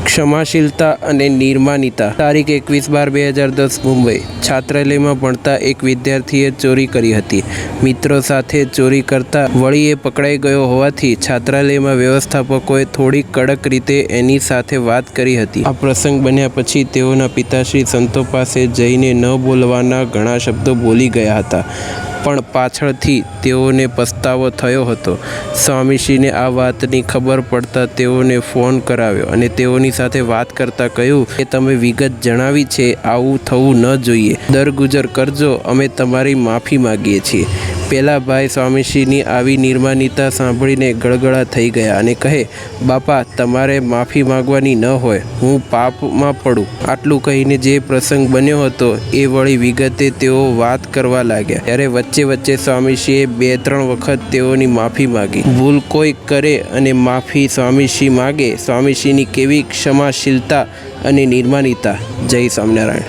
ક્ષમાશીલતા અને નિર્માનિતા। તારીખ 21/12/2010 મુંબઈ। છાત્રાલયમાં ભણતા એક વિદ્યાર્થીએ ચોરી કરી હતી। મિત્રો સાથે ચોરી કરતા વળી એ પકડાઈ ગયો હોવાથી છાત્રાલયમાં વ્યવસ્થાપકોએ થોડી કડક રીતે એની સાથે વાત કરી હતી। આ પ્રસંગ બન્યા પછી તેઓના પિતાશ્રી સંતો પાસે જઈને ન બોલવાના ઘણા શબ્દો બોલી ગયા હતા, પણ પાછળથી તેઓને પસ્તાવો થયો હતો। સ્વામીશ્રીને આ વાતની ખબર પડતા તેઓને ફોન કરાવ્યો અને તેઓની સાથે વાત કરતાં કહ્યું કે તમે વિગત જણાવી છે, આવું થવું ન જોઈએ, દરગુજર કરજો, અમે તમારી માફી માગીએ છીએ। પેલા ભાઈ સ્વામીશ્રીની આવી નિર્માનિતા સાંભળીને ગળગળા થઈ ગયા અને કહે, બાપા તમારે માફી માગવાની ન હોય, હું પાપમાં પડું। આટલું કહીને જે પ્રસંગ બન્યો હતો એ વળી વિગતે તેઓ વાત કરવા લાગ્યા, ત્યારે વચ્ચે સ્વામીશ્રીએ 2-3 વખત તેઓની માફી માગી। ભૂલ કોઈ કરે અને માફી સ્વામીશ્રી માગે, સ્વામીશ્રીની કેવી ક્ષમાશીલતા અને નિર્માનિતા। જય સ્વામિનારાયણ।